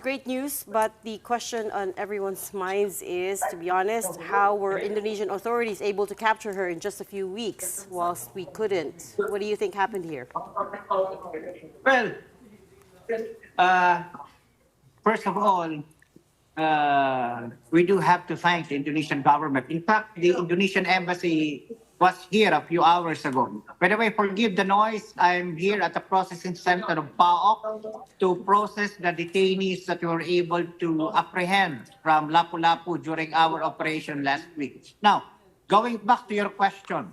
great news, but the question on everyone's minds is, to be honest, how were Indonesian authorities able to capture her in just a few weeks whilst we couldn't? What do you think happened here? Well, first of all, we do have to thank the Indonesian government. In fact, the Indonesian embassy was here a few hours ago. By the way, forgive the noise. I'm here at the processing center of PAOCC to process the detainees that we were able to apprehend from Lapu-Lapu during our operation last week. Now, going back to your question,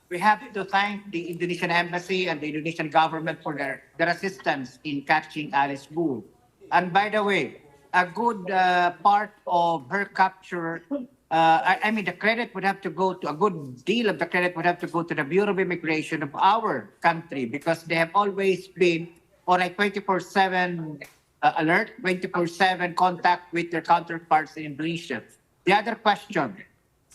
we have to thank the Indonesian embassy and the Indonesian government for their assistance in catching Alice Guo. And by the way, a good part of her capture, I mean, the credit would have to go to, a good deal of the credit would have to go to the Bureau of Immigration of our country, because they have always been on a 24/7 alert, 24/7 contact with their counterparts in Indonesia. The other question,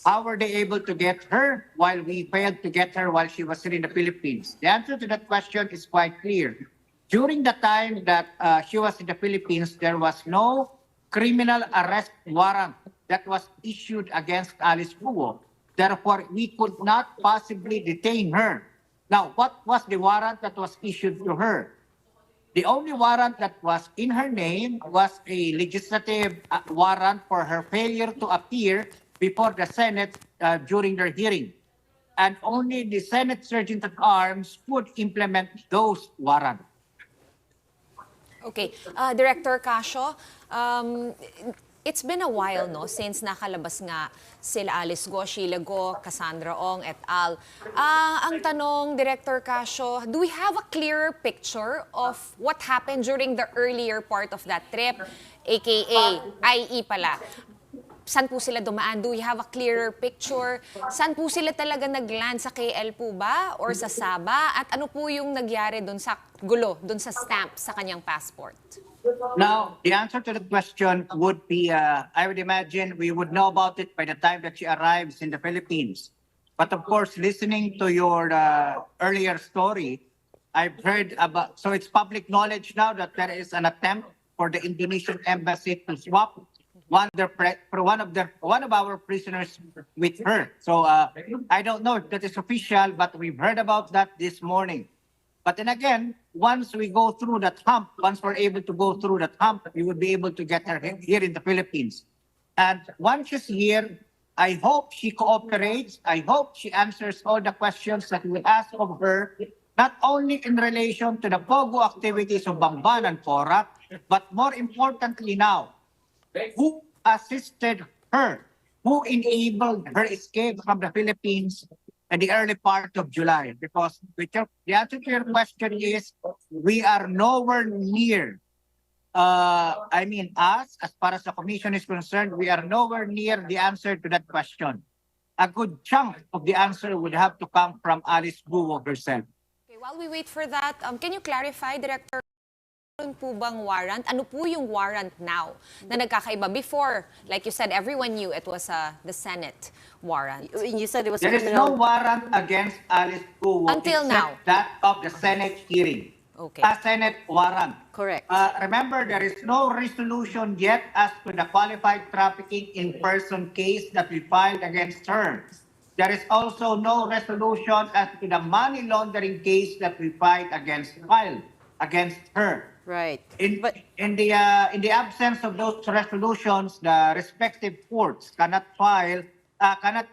how were they able to get her while we failed to get her while she was still in the Philippines? The answer to that question is quite clear. During the time that she was in the Philippines, there was no criminal arrest warrant that was issued against Alice Guo. Therefore, we could not possibly detain her. Now, what was the warrant that was issued to her? The only warrant that was in her name was a legislative warrant for her failure to appear before the Senate during their hearing. And only the Senate Sergeant at Arms could implement those warrants. Okay, Director Casio, it's been a while, no, since nakalabas nga sila Alice Guo, Sheila Guo, Cassandra Ong et al. Ang tanong, Director Casio, do we have a clearer picture of what happened during the earlier part of that trip, aka, i.e. pala, saan po sila dumaan? Do we have a clearer picture? Saan po sila talaga nag-land? Sa KL po ba? Or sa Sabah? At ano po yung nagyari doon sa gulo, doon sa stamp sa kanyang passport? Now, the answer to the question would be, I would imagine we would know about it by the time that she arrives in the Philippines. But of course, listening to your earlier story, I've heard about, so it's public knowledge now that there is an attempt for the Indonesian embassy to swap one of our prisoners with her. So I don't know if that is official, but we've heard about that this morning. But then again, once we go through that hump, once we're able to go through that hump, we would be able to get her here in the Philippines. And once she's here, I hope she cooperates. I hope she answers all the questions that we ask of her, not only in relation to the POGO activities of Bamban and Porac, but more importantly now, who assisted her, who enabled her escape from the Philippines in the early part of July. Because the answer to your question is, we are nowhere near, I mean us, as far as the Commission is concerned, we are nowhere near the answer to that question. A good chunk of the answer would have to come from Alice Guo herself. Okay, while we wait for that, can you clarify, Director, meron po bang warrant? Ano po yung warrant now na nagkakaiba? Before, like you said, everyone knew it was the Senate warrant. You said it was There is no warrant against Alice Guo until now, that of the Senate hearing. Okay. A Senate warrant. Correct. Remember, there is no resolution yet as to the qualified trafficking in person case that we filed against her. There is also no resolution as to the money laundering case that we filed against her. Right. In the absence of those resolutions, the respective courts cannot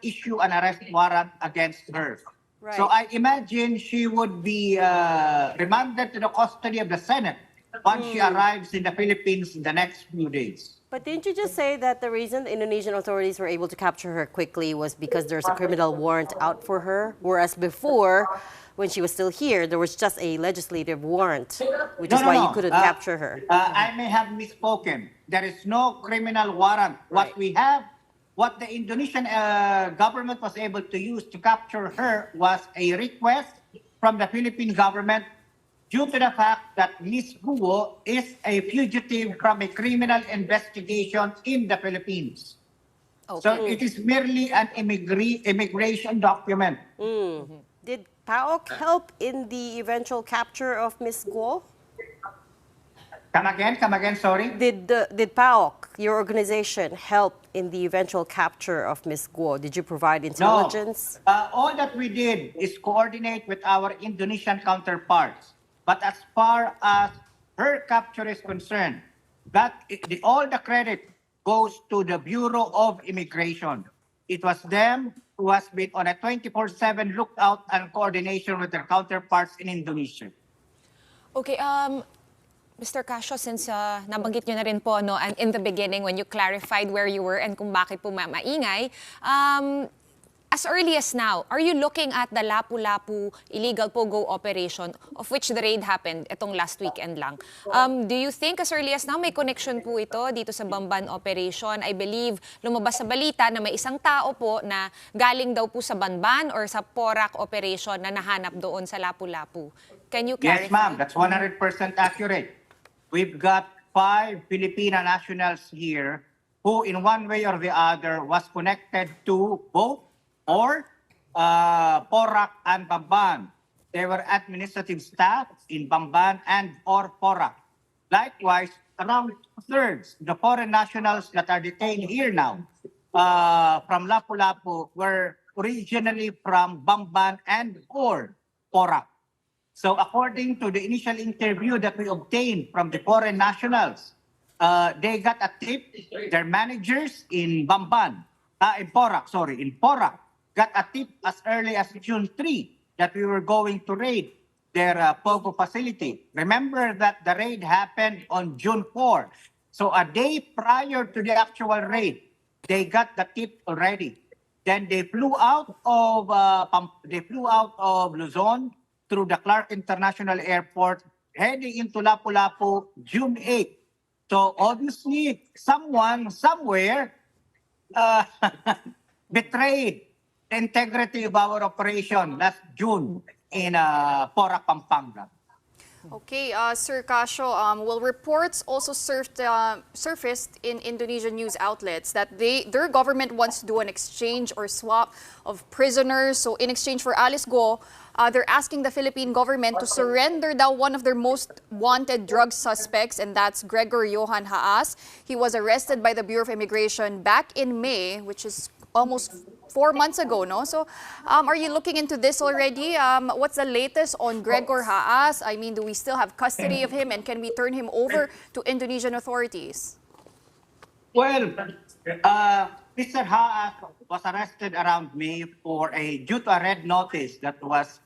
issue an arrest warrant against her. Right. So I imagine she would be remanded to the custody of the Senate once she arrives in the Philippines in the next few days. But didn't you just say that the reason the Indonesian authorities were able to capture her quickly was because there's a criminal warrant out for her? Whereas before, when she was still here, there was just a legislative warrant, which is why you couldn't capture her. I may have misspoken. There is no criminal warrant. Right. What the Indonesian government was able to use to capture her was a request from the Philippine government due to the fact that Ms. Guo is a fugitive from a criminal investigation in the Philippines. Okay. So it is merely an immigration document. Did PAOCC help in the eventual capture of Ms. Guo? Come again, sorry. Did PAOCC, your organization, help in the eventual capture of Ms. Guo? Did you provide intelligence? No. All that we did is coordinate with our Indonesian counterparts. But as far as her capture is concerned, all the credit goes to the Bureau of Immigration. It was them who has been on a 24/7 lookout and coordination with their counterparts in Indonesia. Okay, Mr. Casio, since nabanggit nyo na rin po no, and in the beginning when you clarified where you were and kung bakit po maingay, as early as now, are you looking at the Lapu-Lapu illegal POGO operation of which the raid happened itong last weekend lang? Do you think as early as now may connection po ito dito sa Bamban operation? I believe lumabas sa balita na may isang tao po na galing daw po sa Banban or sa PORAC operation na nahanap doon sa Lapu-Lapu. Can you clarify? Yes, ma'am. That's 100% accurate. We've got 5 Filipino nationals here who in one way or the other was connected to both PORAC and Bamban. They were administrative staff in Bamban and or PORAC. Likewise, around 2/3 the foreign nationals that are detained here now from Lapu-Lapu were originally from Bamban and or PORAC. So according to the initial interview that we obtained from the foreign nationals, they got a tip, their managers in Bamban, in PORAC, got a tip as early as June 3 that we were going to raid their POGO facility. Remember that the raid happened on June 4. So a day prior to the actual raid, they got the tip already. Then they flew out of Luzon through the Clark International Airport, heading into Lapu-Lapu June 8. So obviously, someone, somewhere, betrayed the integrity of our operation last June in PORAC, Pampanga. Okay, Sir Casio, well, reports also surfaced in Indonesian news outlets that their government wants to do an exchange or swap of prisoners. So in exchange for Alice Guo, they're asking the Philippine government to surrender one of their most wanted drug suspects, and that's Gregor Haas. He was arrested by the Bureau of Immigration back in May, which is almost 4 months ago, no? So, are you looking into this already? What's the latest on Gregor Haas? I mean, do we still have custody of him, and can we turn him over to Indonesian authorities? Well, Mr. Haas was arrested around May due to a red notice that was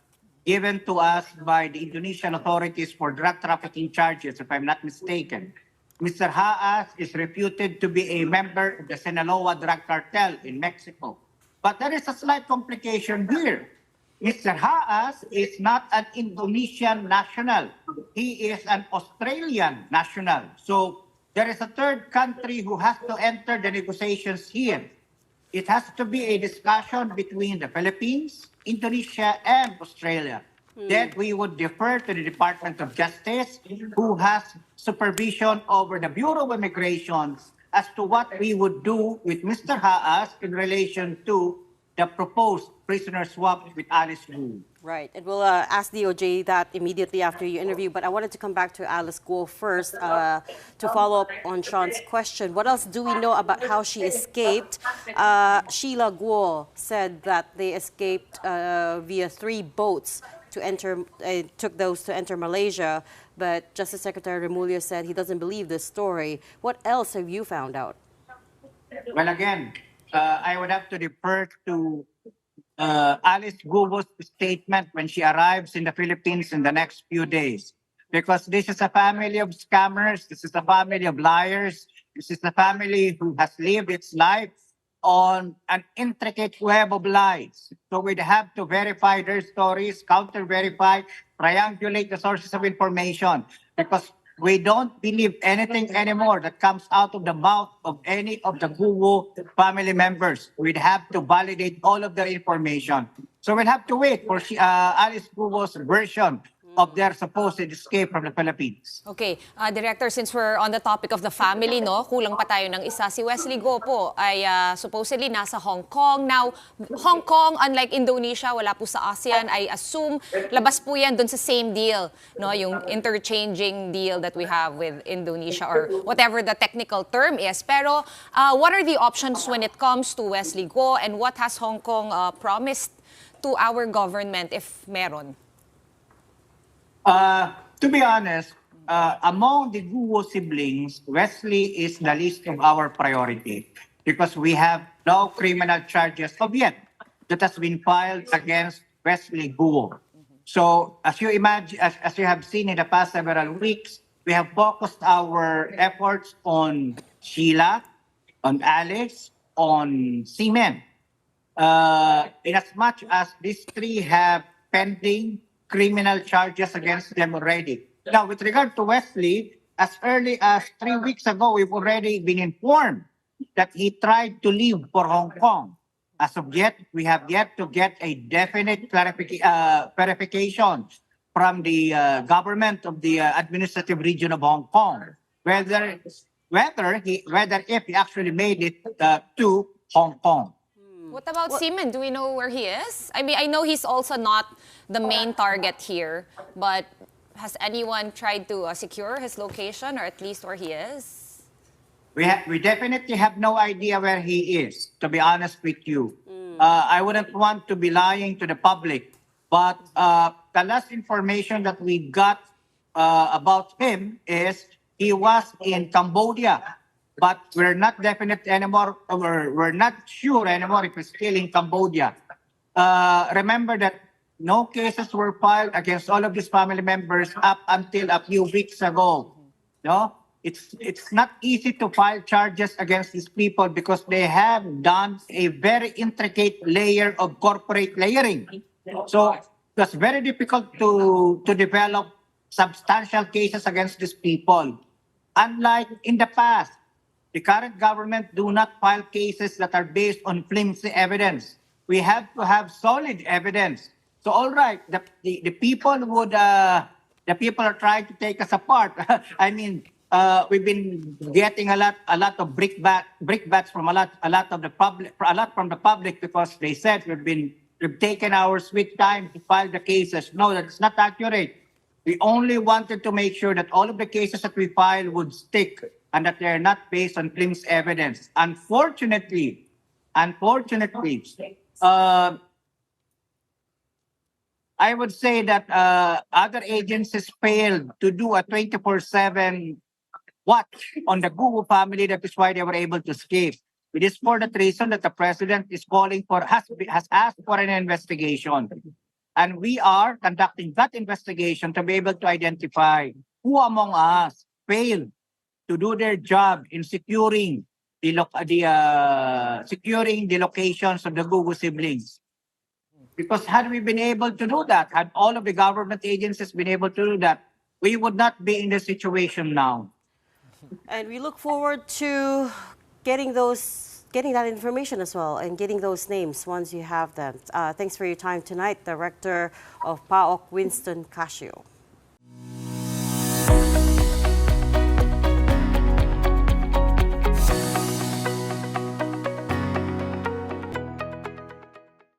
given to us by the Indonesian authorities for drug trafficking charges, if I'm not mistaken. Mr. Haas is reputed to be a member of the Sinaloa drug cartel in Mexico. But there is a slight complication here. Mr. Haas is not an Indonesian national. He is an Australian national. So there is a third country who has to enter the negotiations here. It has to be a discussion between the Philippines, Indonesia, and Australia. Then we would defer to the Department of Justice, who has supervision over the Bureau of Immigration as to what we would do with Mr. Haas in relation to the proposed prisoner swap with Alice Guo. Right, and we'll ask DOJ that immediately after your interview, but I wanted to come back to Alice Guo first to follow up on Sean's question. What else do we know about how she escaped? Sheila Guo said that they escaped via 3 boats to enter, took those to enter Malaysia, but Justice Secretary Remulla said he doesn't believe this story. What else have you found out? Well, again, I would have to defer to Alice Guo's statement when she arrives in the Philippines in the next few days. Because this is a family of scammers, this is a family of liars, this is a family who has lived its life on an intricate web of lies. So we'd have to verify their stories, counter-verify, triangulate the sources of information, because we don't believe anything anymore that comes out of the mouth of any of the Guo family members. We'd have to validate all of their information. So we'll have to wait for Alice Guo's version of their supposed escape from the Philippines. Okay, Director, since we're on the topic of the family, no, kulang pa tayo ng isa. Si Wesley Guo po ay supposedly nasa Hong Kong. Now, Hong Kong, unlike Indonesia, wala po sa ASEAN, I assume labas po yan dun sa same deal, no, yung interchanging deal that we have with Indonesia or whatever the technical term is. Pero what are the options when it comes to Wesley Guo, and what has Hong Kong promised to our government if meron? To be honest, among the Guo siblings, Wesley is the least of our priority because we have no criminal charges of yet that has been filed against Wesley Guo. So, as you imagine, as you have seen in the past several weeks, we have focused our efforts on Sheila, on Alice, on Seaman. In as much as these three have pending criminal charges against them already. Now, with regard to Wesley, as early as 3 weeks ago, we've already been informed that he tried to leave for Hong Kong. As of yet, we have yet to get a definite verification from the government of the administrative region of Hong Kong, whether if he actually made it to Hong Kong. What about Seaman? Do we know where he is? I mean, I know he's also not the main target here, but has anyone tried to secure his location or at least where he is? We definitely have no idea where he is, to be honest with you. I wouldn't want to be lying to the public, but the last information that we got about him is he was in Cambodia. But we're not definite anymore, or we're not sure anymore if he's still in Cambodia. Remember that no cases were filed against all of these family members up until a few weeks ago. No, it's not easy to file charges against these people because they have done a very intricate layer of corporate layering. So it's very difficult to develop substantial cases against these people. Unlike in the past, the current government do not file cases that are based on flimsy evidence. We have to have solid evidence. So, all right, the people are trying to take us apart. I mean, we've been getting a lot of brickbats from a lot from the public because they said we've taken our sweet time to file the cases. No, that's not accurate. We only wanted to make sure that all of the cases that we file would stick and that they're not based on flimsy evidence. Unfortunately, I would say that other agencies failed to do a 24/7 watch on the Guo family. That is why they were able to escape. It is for that reason that the president is has asked for an investigation. And we are conducting that investigation to be able to identify who among us failed to do their job in securing the locations of the Guo siblings. Because had we been able to do that, had all of the government agencies been able to do that, we would not be in this situation now. And we look forward to getting that information as well and getting those names once you have them. Thanks for your time tonight, Director of PAOCC, Winston Casio.